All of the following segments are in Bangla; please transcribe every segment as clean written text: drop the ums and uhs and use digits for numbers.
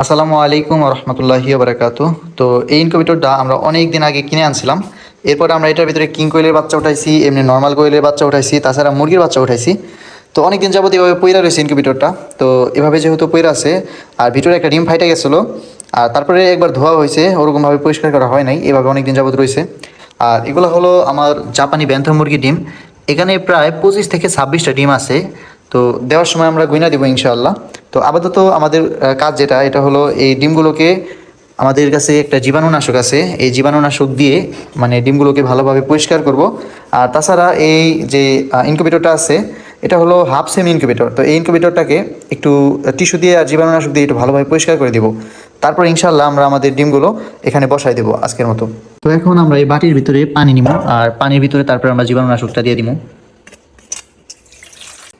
আসসালামু আলাইকুম রহমতুল্লাহি বারাকাতু। তো এই ইনকিউবেটরটা আমরা অনেক দিন আগে কিনে আনছিলাম। এরপর আমরা এটার ভিতরে কিং কোয়েলের বাচ্চা উঠাইছি, এমনি নর্মাল কোয়েলের বাচ্চা উঠাইছি, তাছাড়া মুরগির বাচ্চা উঠাইছি। তো অনেক দিন যাবত এভাবে পইরা রয়েছে ইনকিউবেটরটা। তো এভাবে যেহেতু পইরা আছে আর ভিতরে একটা ডিম ফাইটে গেছিলো, আর তারপরে একবার ধোয়া হয়েছে, ওরকমভাবে পরিষ্কার করা হয় নাই, এভাবে অনেক দিন যাবত রয়েছে। আর এগুলো হলো আমার জাপানি ব্যান্থা মুরগির ডিম। এখানে প্রায় 25 থেকে 26টা ডিম আছে। তো দেওয়ার সময় আমরা গুইনা দিব ইনশাআল্লাহ। তো আপাতত আমাদের কাজ যেটা, এটা হলো এই ডিমগুলোকে, আমাদের কাছে একটা জীবাণুনাশক আছে, এই জীবাণুনাশক দিয়ে মানে ডিমগুলোকে ভালোভাবে পরিষ্কার করব। আর তাছাড়া এই যে ইনকিউবেটরটা আছে, এটা হলো হাফ সেমি ইনকিউবেটর। তো এই ইনকিউবেটরটাকে একটু টিস্যু দিয়ে আর জীবাণুনাশক দিয়ে একটু ভালোভাবে পরিষ্কার করে দিব। তারপর ইনশাআল্লাহ আমরা আমাদের ডিমগুলো এখানে বসাই দেবো আজকের মতো। তো এখন আমরা এই বাটির ভিতরে পানি নিব, আর পানির ভিতরে তারপর আমরা জীবাণুনাশকটা দিয়ে দিব।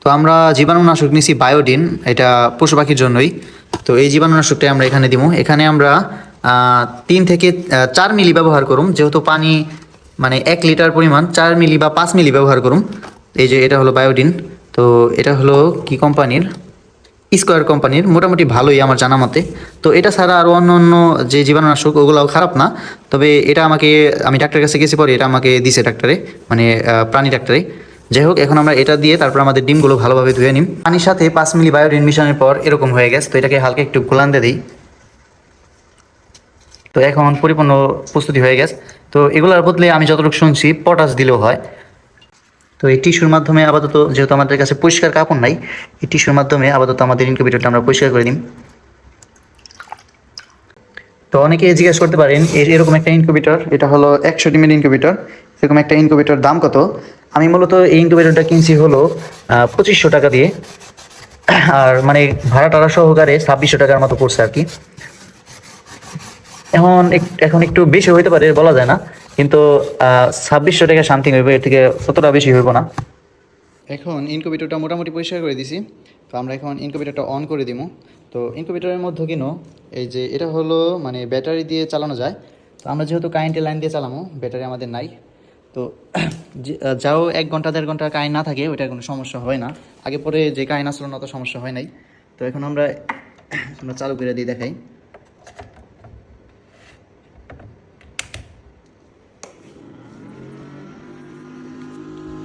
তো আমরা জীবাণুনাশক নিছি বায়োডিন, এটা পশু পাখির জন্যই। তো এই জীবাণুনাশকটাই আমরা এখানে দিব। এখানে আমরা 3 থেকে 4 মিলি ব্যবহার করুম, যেহেতু পানি মানে 1 লিটার পরিমাণ 4 মিলি বা 5 মিলি ব্যবহার করুম। এই যে এটা হলো বায়োডিন। তো এটা হলো কি কোম্পানির, স্কোয়ার কোম্পানির, মোটামুটি ভালোই আমার জানা মতে। তো এটা ছাড়া আরও অন্য অন্য যে জীবাণুনাশক ওগুলোও খারাপ না, তবে এটা আমি ডাক্তারের কাছে গেছি, পরে এটা আমাকে দিছে ডাক্তারে, মানে প্রাণী ডাক্তারে। যাই হোক, এখন আমরা এটা দিয়ে তারপর আমাদের ডিমগুলো ভালোভাবে ধুয়ে নিই। পানির সাথে 5 মিলি বায়োডিন মিশানোর পর এরকম হয়ে গেছে। তো এটাকে হালকা একটু গোলান দিয়ে দিই। তো এখন পরিপূর্ণ প্রস্তুতি হয়ে গেছে। তো এগুলোর বদলে আমি যতটুকু শুনছি পটাশ দিলেও হয়। তো এই টিস্যুর মাধ্যমে আপাতত, যেহেতু আমাদের কাছে পরিষ্কার কাপড় নাই, এই টিস্যুর মাধ্যমে আপাতত আমাদের ইনকিউবেটরটা আমরা পরিষ্কার করে দিই। তো অনেকে জিজ্ঞাসা করতে পারেন এরকম একটা ইনকিউবেটর, এটা হলো 100 ডিমের ইনকিউবেটর, এরকম একটা ইনকিউবেটর দাম কত? আমি মূলত এই ইনকিউবেটরটা কিনছি হলো 2500 টাকা দিয়ে, আর মানে ভাড়া টাড়া সহকারে 2600 টাকার মতো পড়ছে আর কি। এখন একটু বেশি হইতে পারে, বলা যায় না, কিন্তু 2600 টাকা সামথিং হইবে, এর থেকে ততটা বেশি হইব না। এখন ইনকিউবেটরটা মোটামুটি পরিষ্কার করে দিছি। তো আমরা এখন ইনকিউবেটরটা অন করে দিব। তো ইনকিউবেটরের মধ্যে এই যে এটা হলো মানে ব্যাটারি দিয়ে চালানো যায়। তো আমরা যেহেতু কারেন্টের লাইন দিয়ে চালামো, ব্যাটারি আমাদের নাই। তো যাও 1 ঘন্টা 1.5 ঘন্টা কারেন্ট না থাকে, ওইটার কোনো সমস্যা হয় না। আগে পরে যে কারেন্ট আসলো না, তো সমস্যা হয় নাই। তো এখন আমরা চালু করে দিয়ে দেখাই।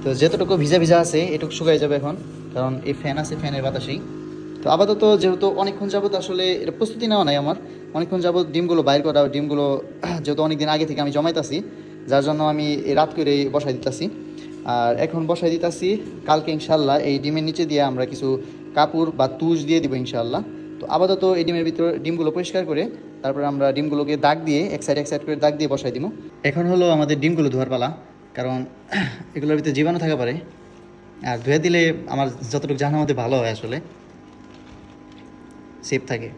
তো যতটুকু ভিজা ভিজা আছে এটুকু শুকাই যাবে এখন, কারণ এই ফ্যান আছে, ফ্যানের বাতাসেই। তো আপাতত যেহেতু অনেকক্ষণ যাবত আসলে এটা প্রস্তুতি নেওয়া নাই আমার, অনেকক্ষণ যাবত ডিমগুলো বাইর করা, ডিমগুলো যেহেতু অনেক দিন আগে থেকে আমি জমাইতাছি, যার জন্য আমি রাত করে বসাই দিতাছি। আর এখন বসাই দিতাছি, কালকে ইনশাল্লাহ এই ডিমের নিচে দিয়ে আমরা কিছু কাপড় বা তুষ দিয়ে দিব ইনশাল্লাহ। তো আপাতত এই ডিমের ভিতরে ডিমগুলো পরিষ্কার করে তারপরে আমরা ডিমগুলোকে দাগ দিয়ে এক সাইড করে দাগ দিয়ে বসাই দিব। এখন হলো আমাদের ডিমগুলো ধোয়ার পালা, কারণ এগুলোর ভিতরে জীবাণু থাকা পারে, আর ধুয়ে দিলে আমার যতটুকু জানার মধ্যে ভালো হয়, আসলে সেফ থাকে।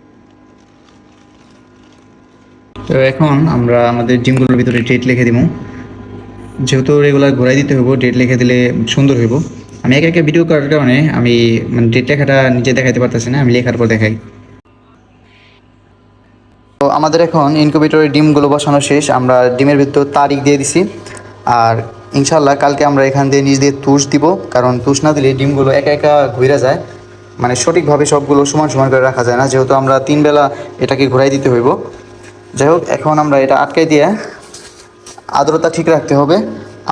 তো এখন আমরা আমাদের ডিমগুলোর ভিতরে ডেট লিখে দিব, যেহেতু রেগুলার ঘোরাই দিতে হইব, ডেট লিখে দিলে সুন্দর হইব। আমি একে একে ভিডিও করার কারণে আমি মানে ডেট লেখাটা নিজে দেখাইতে পারতেছি না, আমি লেখার পর দেখাই। তো আমাদের এখন ইনকিউবেটরের ডিমগুলো বসানো শেষ, আমরা ডিমের ভিতর তারিখ দিয়ে দিছি। আর ইনশাল্লাহ কালকে আমরা এখান দিয়ে নিচ দিয়ে তুষ দিব, কারণ তুষ না দিলে ডিমগুলো একা একা ঘুরে যায়, মানে সঠিকভাবে সবগুলো সমান সমান করে রাখা যায় না, যেহেতু আমরা 3 বেলা এটাকে ঘুরাই দিতে হইব। যাই হোক, এখন আমরা এটা আটকাই দিয়ে আর্দ্রতা ঠিক রাখতে হবে।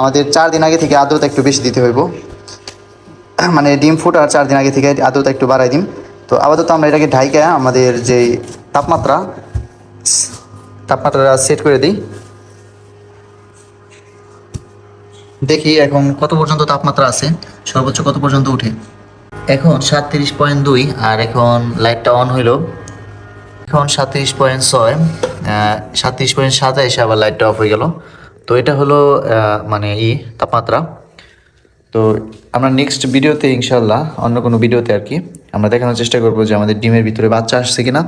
আমাদের 4 দিন আগে থেকে আর্দ্রতা একটু বেশি দিতে হইব, মানে ডিম ফোটার 4 দিন আগে থেকে আর্দ্রতা একটু বাড়াই দিন। তো আপাতত আমরা এটাকে ঢাইকা আমাদের যে তাপমাত্রা সেট করে দিই। দেখি এখন কত পর্যন্ত তাপমাত্রা আছে, সর্বোচ্চ কত পর্যন্ত উঠে। এখন 37.2, আর এখন লাইটটা অন হইল। এখন 37.6, 37.7 এসে আবার লাইটটা অফ হয়ে গেল। তো এটা হলো মানে তাপমাত্রা। তো আমরা নেক্সট ভিডিওতে ইনশাল্লাহ, অন্য কোনো ভিডিওতে আর কি, আমরা দেখানোর চেষ্টা করবো যে আমাদের ডিমের ভিতরে বাচ্চা আসছে কিনা।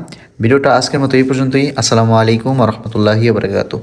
ভিডিওটা আজকের মতো এই পর্যন্তই। আসসালামু আলাইকুম রহমতুল্লাহি বারাকাতুহু।